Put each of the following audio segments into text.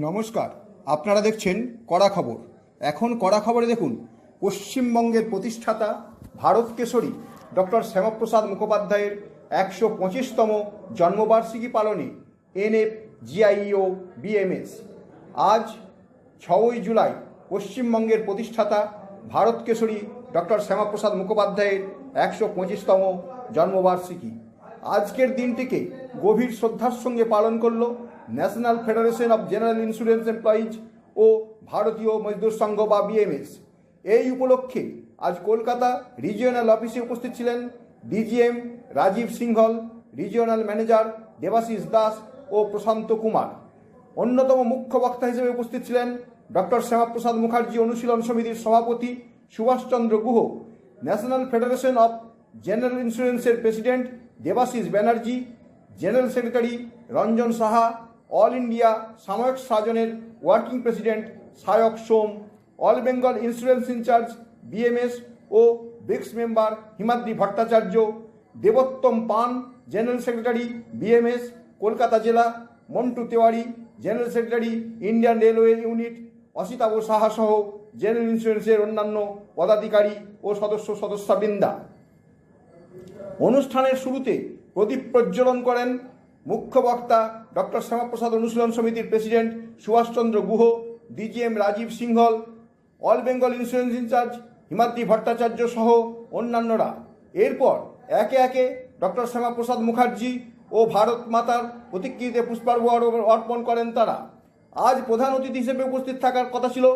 নমস্কার, আপনারা দেখছেন কড়া খবর। এখন কড়া খবরে দেখুন, পশ্চিমবঙ্গের প্রতিষ্ঠাতা ভারত কেশরী ডক্টর শ্যামাপ্রসাদ মুখোপাধ্যায়ের ১২৫তম জন্মবার্ষিকী পালনে NFGIO BMS। আজ ৬ই জুলাই পশ্চিমবঙ্গের প্রতিষ্ঠাতা ভারত কেশরী ডক্টর শ্যামাপ্রসাদ মুখোপাধ্যায়ের ১২৫তম জন্মবার্ষিকী। আজকের দিনটিকে গভীর শ্রদ্ধার সঙ্গে পালন করল national federation of general insurance employees ও ভারতীয় মজদুর সংঘ বা BMS। এই উপলক্ষে আজ কলকাতা রিজিওনাল অফিসে উপস্থিত ছিলেন DGM Rajib Singhal, regional manager Debasish Das ও প্রশান্ত কুমার। অন্যতম মুখ্য বক্তা হিসেবে উপস্থিত ছিলেন ডক্টর শ্যামাপ্রসাদ মুখার্জি অনুশীলন সমিতির সভাপতি Subhash Chandra Guha, national federation of general ইন্স্যুরেন্সের president Debasish Banerjee, general secretary Ranjan Saha, all India সাময়িক সাজনের working president Sayak Som, all Bengal insurance incharge BMS ও BRICS member Himadri Bhattacharya, Debottam Pan, general secretary BMS Kolkata জেলা, Montu Tewari, general secretary Indian railway unit, Asitabh Saha সহ জেনারেল ইন্স্যুরেন্সের অন্যান্য পদাধিকারী ও সদস্যবৃন্দা। অনুষ্ঠানের শুরুতে প্রদীপ প্রজ্বলন করেন মুখ্য বক্তা ডক্টর শ্যামাপ্রসাদ অনুশীলন সমিতির president Subhashchandra Guha, DGM Rajib Singhal, all Bengal insurance in charge Himadri Bhattacharya সহ অন্যান্যরা। এরপর একে একে ডক্টর শ্যামাপ্রসাদ মুখার্জি ও ভারত মাতার প্রতিকৃতিতে পুষ্পার্ঘ্য অর্পণ করেন তারা। আজ প্রধান অতিথি হিসেবে উপস্থিত থাকার কথা ছিল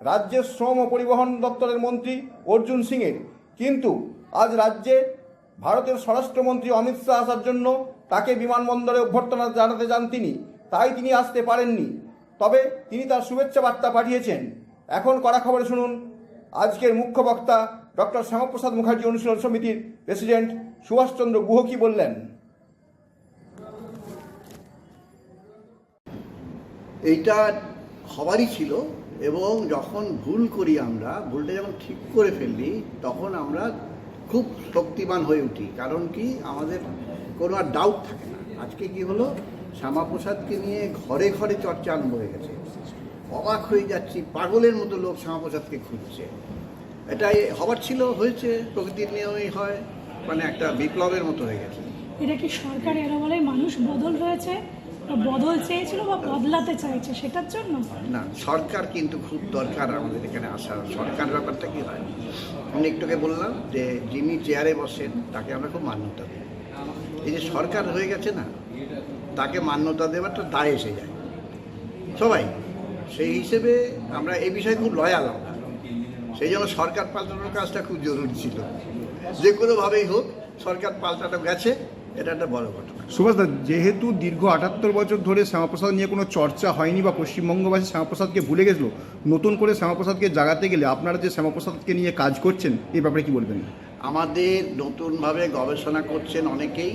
রাজ্যের শ্রম ও পরিবহন দপ্তরের মন্ত্রী অর্জুন সিংয়ের, কিন্তু আজ রাজ্যে ভারতের স্বরাষ্ট্রমন্ত্রী অমিত শাহ আসার জন্য তাকে বিমানবন্দরে অভ্যর্থনা জানাতে যান তিনি, তাই তিনি আসতে পারেননি। তবে তিনি তার শুভেচ্ছা বার্তা পাঠিয়েছেন। এখন কড়া খবরে শুনুন আজকের মুখ্য বক্তা ডক্টর শ্যামাপ্রসাদ মুখার্জি অনুশীলন সমিতির প্রেসিডেন্ট সুভাষচন্দ্র গুহ কি বললেন। এইটা হবারই ছিল, এবং যখন ভুল করি আমরা, ভুলটা যখন ঠিক করে ফেললি তখন আমরা খুব শক্তিমান হয়ে উঠি। কারণ কি, আমাদের কোনো আর ডাউট থাকে না। আজকে কি হলো, শ্যামাপ্রসাদকে নিয়ে ঘরে ঘরে চর্চা আরম্ভ হয়ে গেছে। অবাক হয়ে যাচ্ছি, পাগলের মতো লোক শ্যামাপ্রসাদকে খুঁজছে। এটাই হবার ছিল, হয়েছে, প্রকৃতির নিয়মেই হয়, মানে একটা বিপ্লবের মতো হয়ে গেছে। এটা কি সরকার এরা বলে মানুষ বদল হয়েছে, বদল চেয়েছিল বা বদলাতে চাইছে সেটার জন্য? না, সরকার কিন্তু খুব দরকার আমাদের এখানে আসার। সরকার ব্যাপারটা কি হয়, আমি একটুকে বললাম যে যিনি চেয়ারে বসেন তাকে আমরা খুব মান্যতা দিই। এই যে সরকার হয়ে গেছে না, তাকে মান্যতা দেওয়াটা দায় এসে যায় সবাই। সেই হিসেবে আমরা এই বিষয়ে খুব লয়াল আমরা। সেই জন্য সরকার পাল্টানোর কাজটা খুব জরুরি ছিল। যে কোনোভাবেই হোক সরকার পাল্টানো গেছে, এটা একটা বড় ঘটনা। সুভাষদা, যেহেতু দীর্ঘ ৭৮ বছর ধরে শ্যামাপ্রসাদ নিয়ে কোনো চর্চা হয়নি বা পশ্চিমবঙ্গবাসী শ্যামাপ্রসাদকে ভুলে গেছিল, নতুন করে শ্যামাপ্রসাদকে জাগাতে গেলে আপনারা যে শ্যামাপ্রসাদকে নিয়ে কাজ করছেন এই ব্যাপারে কি বলবেন? আমাদের নতুনভাবে গবেষণা করছেন অনেকেই,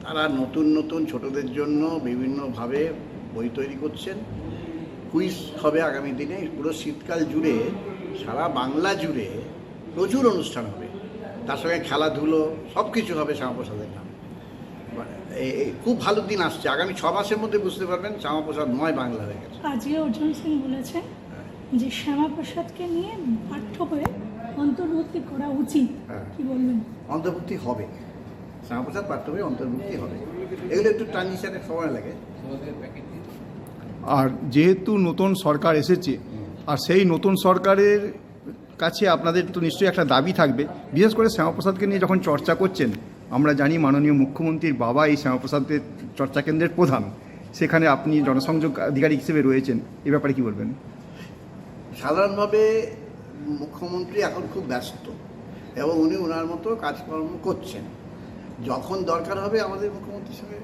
তারা নতুন নতুন ছোটদের জন্য বিভিন্নভাবে বই তৈরি করছেন। কুইজ হবে আগামী দিনে, পুরো শীতকাল জুড়ে সারা বাংলা জুড়ে প্রচুর অনুষ্ঠান হবে, তার সঙ্গে খেলাধুলো সব কিছু হবে শ্যামাপ্রসাদের নামে। খুব ভালো দিন আসছে, আগামী 6 মাসের মধ্যে বুঝতে পারবেন শ্যামাপ্রসাদ নয় বাংলা হয়ে গেছে। আজকে অর্জুন সিং বলেছে যে শ্যামাপ্রসাদকে নিয়ে পাঠ্য বইয়ে অন্তর্ভুক্তি করা উচিত, কি বলবেন? অন্তর্ভুক্তি হবে, শ্যামাপ্রসাদ পাঠ্য বইয়ে অন্তর্ভুক্তি হবে। এগুলো একটু ট্রানজিশনের সময় লাগে। আর যেহেতু নতুন সরকার এসেছে, আর সেই নতুন সরকারের কাছে আপনাদের তো নিশ্চয়ই একটা দাবি থাকবে, বিশেষ করে শ্যামাপ্রসাদকে নিয়ে যখন চর্চা করছেন। আমরা জানি মাননীয় মুখ্যমন্ত্রীর বাবা এই শ্যামাপ্রসাদের চর্চা কেন্দ্রের প্রধান, সেখানে আপনি জনসংযোগ আধিকারিক হিসেবে রয়েছেন, এ ব্যাপারে কি বলবেন? সাধারণভাবে মুখ্যমন্ত্রী এখন খুব ব্যস্ত এবং উনি ওনার মতো কাজকর্ম করছেন। যখন দরকার হবে আমাদের মুখ্যমন্ত্রীর সঙ্গে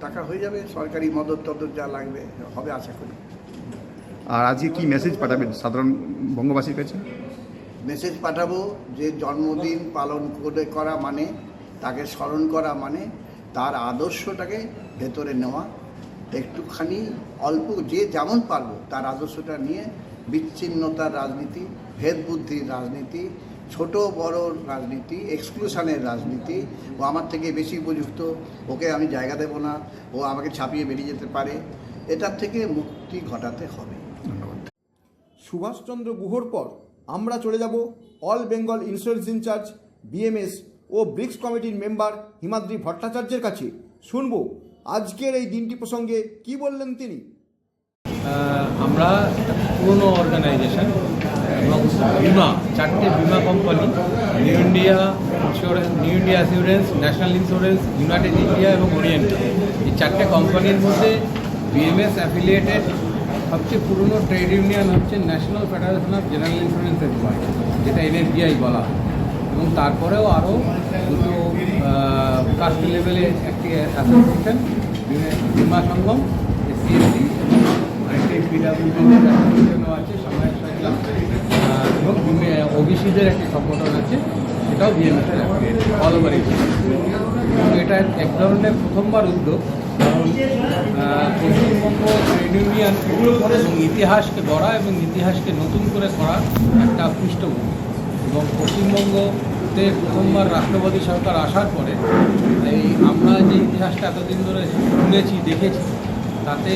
টাকা হয়ে যাবে, সরকারি মদত টদত যা লাগবে হবে আশা করি। আর আজকে কি মেসেজ পাঠাবেন সাধারণ বঙ্গবাসীর কাছে? মেসেজ পাঠাবো যে জন্মদিন পালন করা মানে, তাকে স্মরণ করা মানে তার আদর্শটাকে ভেতরে নেওয়া, একটুখানি অল্প যে যেমন পারবো তার আদর্শটা নিয়ে বিচ্ছিন্নতার রাজনীতি, ভেদ বুদ্ধির রাজনীতি, ছোট বড় রাজনীতি, এক্সক্লুশনের রাজনীতি, ও আমার থেকে বেশি উপযুক্ত, ওকে আমি জায়গা দেবো না, ও আমাকে ছাপিয়ে বেরিয়ে যেতে পারে, এটার থেকে মুক্তি ঘটাতে হবে। সুভাষচন্দ্র গুহর পর আমরা চলে যাব all Bengal insurance incharge BMS ও ব্রিক্স কমিটির মেম্বার হিমাদ্রি ভট্টাচার্যের কাছে। শুনব আজকের এই দিনটি প্রসঙ্গে কি বললেন তিনি। আমরা একটা পুরনো অর্গানাইজেশন এবং বিমা, 4টে বিমা company, new India assurance, national insurance, United India এবং ওরিয়েন্টাল, এই 4টে কোম্পানির মধ্যে বিএমএস অ্যাফিলিয়েটেড সবচেয়ে পুরনো ট্রেড ইউনিয়ন হচ্ছে national federation of general insurance employees, যেটা এনএফজিআই বলা হয়। এবং তারপরেও আরও দুটো কাস্ট লেভেলে একটি অ্যাসোসিয়েশন, বিমা সঙ্গম সিএসসি, আরেকটি পিডাব্লিউডির অ্যাসোসিয়েশনও আছে সামাজিক সংগঠন, এবং ওবিসিদের একটি সংগঠন আছে, সেটাও বিএমএসের অল ওভার ইন্ডিয়া। এটা এক ধরনের প্রথমবার উদ্যোগ, কারণ পশ্চিমবঙ্গ ট্রেড ইউনিয়ন এবং ইতিহাসকে গড়া এবং ইতিহাসকে নতুন করে করা একটা পৃষ্ঠভূমি। এবং পশ্চিমবঙ্গতে প্রথমবার রাষ্ট্রবাদী সরকার আসার পরে এই আমরা যে ইতিহাসটা এতদিন ধরে শুনেছি, দেখেছি, তাতে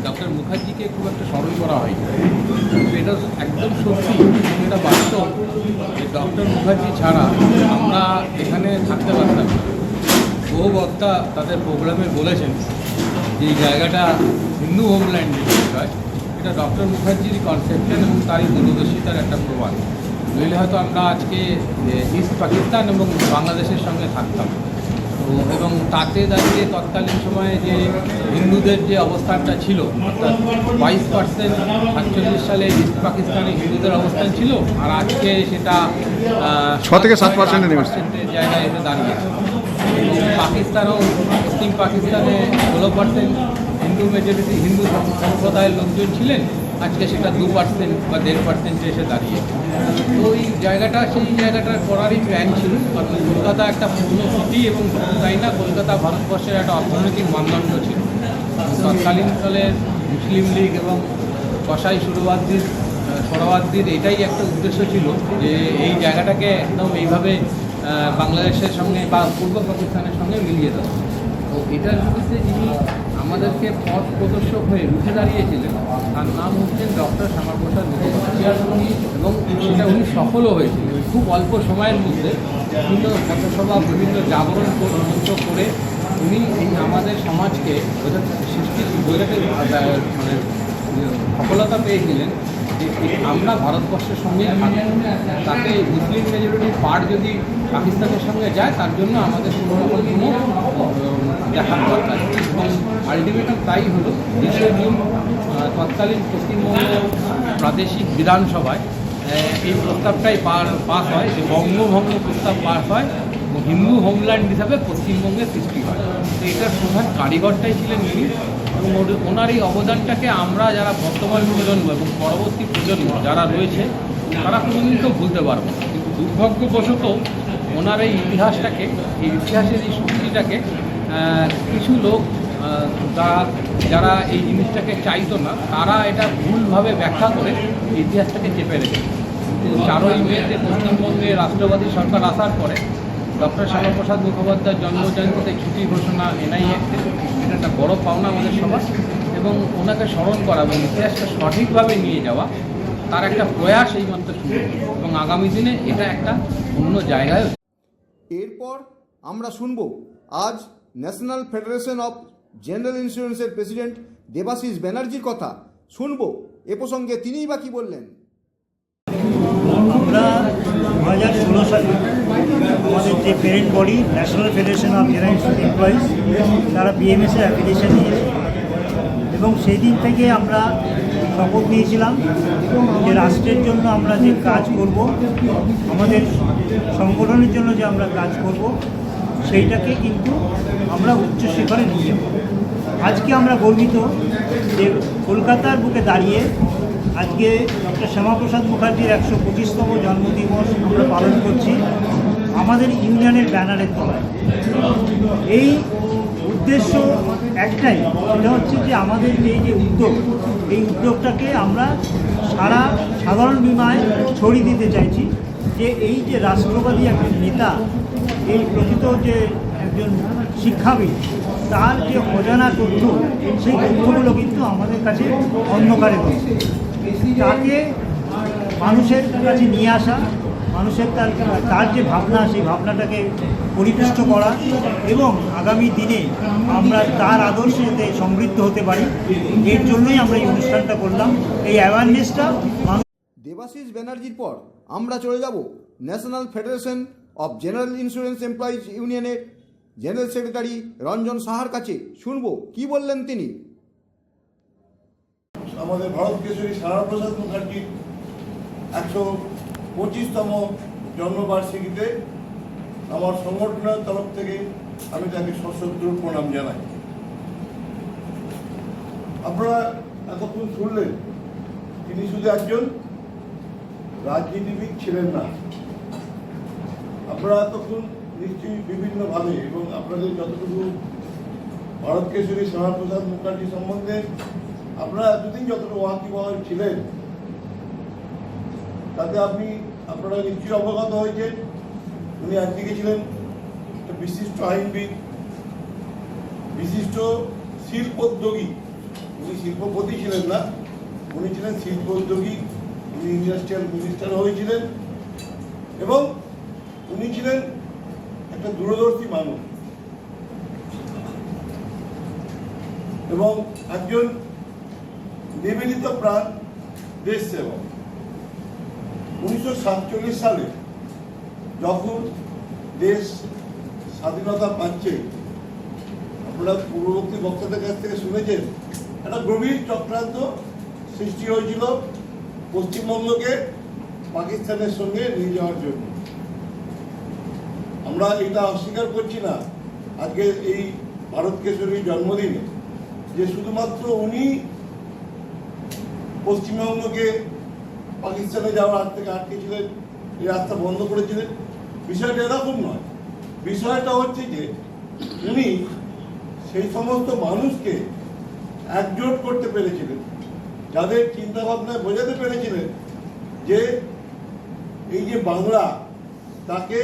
ডক্টর মুখার্জিকে খুব একটা স্মরণ করা হয়নি। এটা একদম সত্যি, এটা বাস্তব যে ডক্টর মুখার্জি ছাড়া আমরা এখানে থাকতে পারতাম না। বহু বক্তা তাদের প্রোগ্রামে বলেছেন যে এই জায়গাটা হিন্দু হোমল্যান্ড হয়, এটা ডক্টর মুখার্জির কনসেপ্টেন এবং তারই দূরদর্শিতার একটা প্রমাণ। নইলে হয়তো আমরা আজকে ইস্ট পাকিস্তান এবং বাংলাদেশের সঙ্গে থাকতাম। তো এবং তাতে দাঁড়িয়ে তৎকালীন সময়ে যে হিন্দুদের যে অবস্থানটা ছিল, অর্থাৎ 22% 48 সালে ইস্ট পাকিস্তানে হিন্দুদের অবস্থান ছিল, আর আজকে সেটা 6 থেকে 7% জায়গায় এসে দাঁড়িয়েছে। এবং পাকিস্তানও, পশ্চিম পাকিস্তানে 16% হিন্দু মেজরিটি, হিন্দু সম্প্রদায়ের লোকজন ছিলেন, আজকে সেটা 2% বা 1.5% এসে দাঁড়িয়েছে। তো ওই জায়গাটা, সেই জায়গাটার করারই প্ল্যান ছিল, কারণ কলকাতা একটা পুরনো সিটি এবং তাই না, কলকাতা ভারতবর্ষের একটা অর্থনৈতিক মানদণ্ড ছিল। তৎকালীন কালের মুসলিম লীগ এবং কসাই সোহরাওয়ার্দীর এটাই একটা উদ্দেশ্য ছিল যে এই জায়গাটাকে একদম এইভাবে বাংলাদেশের সঙ্গে বা পূর্ব পাকিস্তানের সঙ্গে মিলিয়ে দেওয়া। তো এটার বিরুদ্ধে যিনি আমাদেরকে পথ প্রদর্শক হয়ে উঠে দাঁড়িয়েছিলেন, তার নাম হচ্ছেন ডক্টর শ্যামাপ্রসাদ মুখোপাধ্যায়, এবং সেটা উনি সফলও হয়েছিলেন। খুব অল্প সময়ের মধ্যে বিভিন্ন পথসভা, বিভিন্ন জাগরণ মঞ্চ করে উনি আমাদের সমাজকে বোঝাতে মানে সফলতা পেয়েছিলেন যে আমরা ভারতবর্ষের সঙ্গে তাতে মুসলিম মেজরিটির পার্ট যদি পাকিস্তানের সঙ্গে যায়, তার জন্য আমাদের কোনো দেখার দরকার। এবং আলটিমেটাম তাই হলো। 20 জুন তৎকালীন পশ্চিমবঙ্গ প্রাদেশিক বিধানসভায় এই প্রস্তাবটাই পাস হয়, যে বঙ্গভঙ্গ প্রস্তাব পাস হয়, হিন্দু হোমল্যান্ড হিসাবে পশ্চিমবঙ্গের সৃষ্টি হয়। তো এটার প্রধান কারিগরটাই ছিলেন উনি, এবং ওনার এই অবদানটাকে আমরা যারা বর্তমান প্রজন্ম এবং পরবর্তী প্রজন্ম যারা রয়েছে তারা কোনোদিন কেউ ভুলতে পারবো না। কিন্তু দুর্ভাগ্যবশত ওনার এই ইতিহাসটাকে, এই ইতিহাসের এই শক্তিটাকে কিছু লোক যারা এই জিনিসটাকে চাইতো না, তারা এটা ভুলভাবে ব্যাখ্যা করে ইতিহাসটাকে চেপে রেখেছে। কিন্তু 4ই মে যে পশ্চিমবঙ্গে রাষ্ট্রবাদী সরকার আসার পরে ডক্টর শ্যামাপ্রসাদ মুখোপাধ্যায়ের জন্মজয়ন্তীতে ছুটি ঘোষণা এনআইএতে, এটা একটা বড় পাওনা আমাদের সবার। এবং ওনাকে স্মরণ করা এবং ইতিহাসটা সঠিকভাবে নিয়ে যাওয়া, তার একটা প্রয়াস এইমাত্র শুরু, এবং আগামী দিনে এটা একটা অন্য জায়গায়। এরপর আমরা শুনব আজ ন্যাশনাল ফেডারেশন অফ জেনারেল ইন্স্যুরেন্সের প্রেসিডেন্ট দেবাশিস ব্যানার্জির কথা। শুনব এ প্রসঙ্গে তিনিই বা কী বললেন। আমরা 2016 সালে আমাদের যে parent body national federation of general insurance employees, তারা বিএমএসের অ্যাপ্লিকেশন নিয়েছে, এবং সেই দিন থেকে আমরা শপথ নিয়েছিলাম যে রাষ্ট্রের জন্য আমরা যে কাজ করব, আমাদের সংগঠনের জন্য যে আমরা কাজ করব, সেইটাকে কিন্তু আমরা উচ্চ শিখরে নিয়ে যাব। আজকে আমরা গর্বিত যে কলকাতার বুকে দাঁড়িয়ে আজকে ডক্টর শ্যামাপ্রসাদ মুখার্জির 125তম জন্মদিবস আমরা পালন করছি আমাদের ইউনিয়নের ব্যানারের তলায়। এই উদ্দেশ্য একটাই, সেটা হচ্ছে যে আমাদের যে উদ্যোগ, এই উদ্যোগটাকে আমরা সারা সাধারণ বিমায় ছড়িয়ে দিতে চাইছি যে এই যে রাষ্ট্রবাদী একটা নেতা, এই প্রকৃত যে একজন শিক্ষাবিদ তার যে অজানা তথ্য, সেই তথ্যগুলো কিন্তু আমাদের কাছে অন্ধকারে রয়েছে। তাকে মানুষের কাছে নিয়ে আসা, মানুষের তার যে ভাবনা, সেই ভাবনাটাকে পরিপুষ্ট করা এবং আগামী দিনে আমরা তার আদর্শেতে সমৃদ্ধ হতে পারি, এর জন্যই আমরা এই অনুষ্ঠানটা করলাম। এই অ্যাওয়ারনেসটা দেবাশিস ব্যানার্জির পর আমরা চলে যাব national federation of general insurance employees ইউনিয়নের জেনারেল সেক্রেটারি রঞ্জন সাহার কাছে। শুনবো কি বললেন তিনি। আমাদের ভারত কেশরী শ্যামাপ্রসাদ মুখার্জির 125তম জন্মবার্ষিকীতে আমার সংগঠনের তরফ থেকে আমি তাকে সশ্রদ্ধ প্রণাম জানাই। আপনারা এতক্ষণ শুনলেন তিনি শুধু একজন রাজনীতিবিদ ছিলেন না। আপনারা এতক্ষণ নিশ্চয়ই বিভিন্নভাবে এবং আপনাদের যতটুকু ভারত কেশরী শ্যামাপ্রসাদ মুখার্জি সম্বন্ধে আপনারা এতদিন যতটুকু ওয়াকিবহাল ছিলেন তাতে আপনারা নিশ্চয়ই অবগত হয়েছেন। উনি একদিকে ছিলেন একটা বিশিষ্ট আইনবিদ, বিশিষ্ট শিল্পোদ্যোগী। উনি শিল্পপতি ছিলেন না, উনি ছিলেন শিল্পোদ্যোগী। উনি ইন্ডাস্ট্রিয়াল মিনিস্টার হয়েছিলেন এবং উনি ছিলেন একটা দূরদর্শী মানুষ এবং একজন নিবেদিত প্রাণ দেশ সেবক। 1947 সালে যখন দেশ স্বাধীনতা পাচ্ছে, আপনারা পূর্ববর্তী বক্তাদের কাছ থেকে শুনেছেন, একটা গভীর চক্রান্ত সৃষ্টি হয়েছিল পশ্চিমবঙ্গকে পাকিস্তানের সঙ্গে নিয়ে যাওয়ার জন্য। আমরা এটা অস্বীকার করছি না আজকে এই ভারত কেশরীর জন্মদিনে যে শুধুমাত্র উনি পশ্চিমবঙ্গকে পাকিস্তানে যাওয়ার হাত থেকে আটকেছিলেন, এই রাস্তা বন্ধ করেছিলেন। বিষয়টা এরকম নয়। বিষয়টা হচ্ছে যে উনি সেই সমস্ত মানুষকে একজোট করতে পেরেছিলেন, যাদের চিন্তা ভাবনায় বোঝাতে পেরেছিলেন যে এই যে বাংলা, তাকে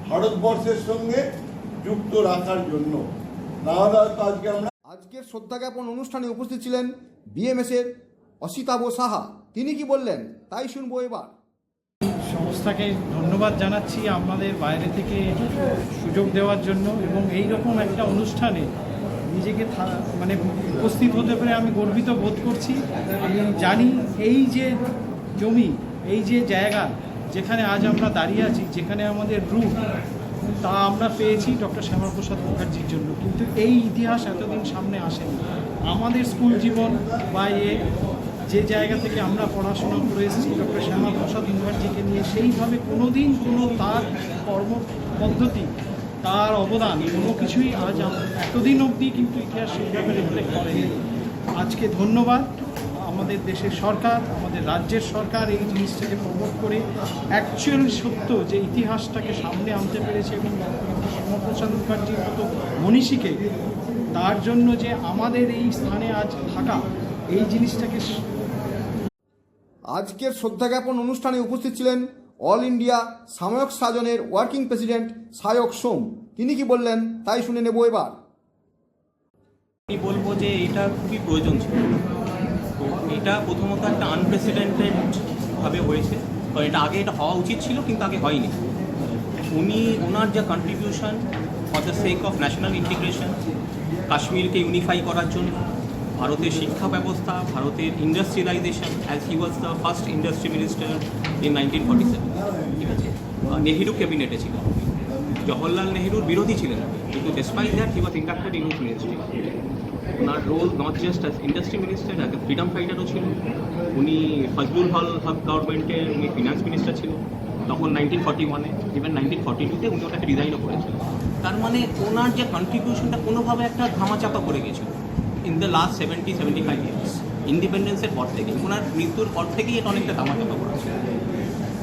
ভারতবর্ষের সঙ্গে যুক্ত রাখার জন্য। না হলে হয়তো আজকের শ্রদ্ধা জ্ঞাপন অনুষ্ঠানে উপস্থিত ছিলেন বিএমএস-এর অসিতাভ সাহা। তিনি কি বললেন তাই শুনবো এবার। সংস্থাকে ধন্যবাদ জানাচ্ছি আমাদের বাইরে থেকে সুযোগ দেওয়ার জন্য এবং এই রকম একটা অনুষ্ঠানে নিজেকে মানে উপস্থিত হতে পেরে আমি গর্বিত বোধ করছি। আমি জানি এই যে জমি, এই যে জায়গা যেখানে আজ আমরা দাঁড়িয়ে আছি, যেখানে আমাদের রূপ, তা আমরা পেয়েছি ডক্টর শ্যামাপ্রসাদ মুখার্জির জন্য। কিন্তু এই ইতিহাস এতদিন সামনে আসেনি। আমাদের স্কুল জীবন বা যে জায়গা থেকে আমরা পড়াশোনা করে এসেছি ডক্টর শ্যামাপ্রসাদ মুখার্জিকে নিয়ে, সেইভাবে কোনোদিন কোনো তার কর্মপদ্ধতি, তার অবদান কোনো কিছুই আজ এতদিন অবধি কিন্তু ইতিহাস সেইভাবে রিফ্লেক্ট করেনি। আজকে ধন্যবাদ আমাদের দেশের সরকার, আমাদের রাজ্যের সরকার এই জিনিসটাকে প্রমোট করে অ্যাকচুয়াল সত্য যে ইতিহাসটাকে সামনে আনতে পেরেছে এবং শ্যামাপ্রসাদ মুখার্জির মতো মনীষীকে, তার জন্য যে আমাদের এই স্থানে আজ থাকা, এই জিনিসটাকে। আজকের শ্রদ্ধা জ্ঞাপন অনুষ্ঠানে উপস্থিত ছিলেন অল ইন্ডিয়া সাময়ক সাজনের ওয়ার্কিং প্রেসিডেন্ট সায়ক সোম। তিনি কি বললেন তাই শুনে নেব এবার। আমি বলবো যে এটা খুবই প্রয়োজন ছিল। তো এটা প্রথমত একটা আনপ্রেসিডেন্টেড ভাবে হয়েছে, কারণ এটা হওয়া উচিত ছিল কিন্তু আগে হয়নি। ওনার যা contribution for the sake of national integration, কাশ্মীরকে ইউনিফাই করার জন্য, ভারতের শিক্ষা ব্যবস্থা, ভারতের industrialisation, as he was the first industry minister in 1947, ঠিক আছে। নেহেরু ক্যাবিনেটে ছিল, জওহরলাল নেহেরুর বিরোধী ছিলেন, কিন্তু despite that he was inducted in his ministry. ওনার role not just as industry minister, as a freedom ফাইটারও ছিল। উনি ফজলুল হক গভর্নমেন্টের উনি ফিনান্স মিনিস্টার ছিল তখন 1941-এ, ইভেন 1942-তে উনি ওটাকে রিজাইনও করেছিলেন। তার মানে ওনার যে কন্ট্রিবিউশনটা কোনোভাবে একটা ধামাচাপা পড়ে গেছিল ইন দ্য লাস্ট 70-75 ইয়ার্স, ইন্ডিপেন্ডেন্সের পর থেকে। ওনার মৃত্যুর পর থেকেই এটা অনেকটা ধামাচাপা পড়েছিল।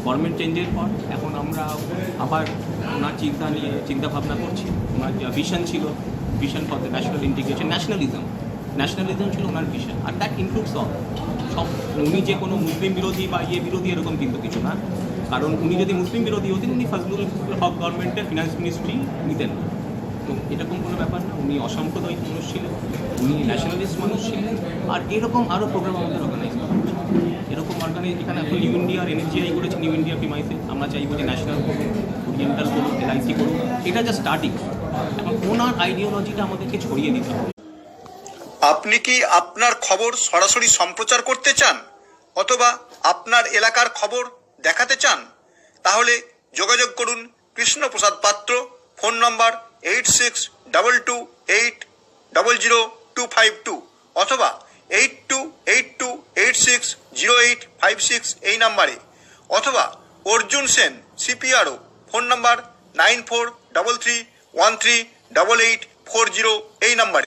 গভর্নমেন্ট চেঞ্জের পর এখন আমরা আবার ওনার চিন্তা ভাবনা করছি। ওনার যা ভিশন ছিল, vision for the national integration, nationalism ছিল ওনার ভিশন। আর দ্যাট ইনক্লুডস সব, উনি যে কোনো মুসলিম বিরোধী বা বিরোধী এরকম কিন্তু কিছু না। কারণ উনি যদি মুসলিম বিরোধী হতেন উনি ফজলুল হক গভর্নমেন্টের ফিনান্স মিনিস্ট্রি নিতেন না। তো এরকম কোনো ব্যাপার না, উনি অসাম্প্রদায়িক মানুষ ছিলেন, উনি ন্যাশনালিস্ট মানুষ ছিলেন। আর এরকম আরও প্রোগ্রাম আমাদের অর্গানাইজ করা হচ্ছে। এরকম অর্গানাইজ এখানে এখন নিউ ইন্ডিয়ার এনএসজিআই করেছে, নিউ ইন্ডিয়া প্রিমাইসে। আমরা চাইবো যে ন্যাশনাল করুন, ওরিয়েন্টাল করুন, এলআইসি করুন। এটা জাস্ট স্টার্টিং। এখন ওনার আইডিওলজিটা আমাদেরকে ছড়িয়ে দিতে হবে। আপনি কি আপনার খবর সরাসরি সম্প্রচার করতে চান অথবা আপনার এলাকার খবর দেখাতে চান? তাহলে যোগাযোগ করুন কৃষ্ণপ্রসাদ পাত্র, ফোন নম্বর 8622800252 অথবা 8282860856 এই নাম্বারে, অথবা অর্জুন সেন সিপিআরও, ফোন নম্বর 9433138840 এই নাম্বারে।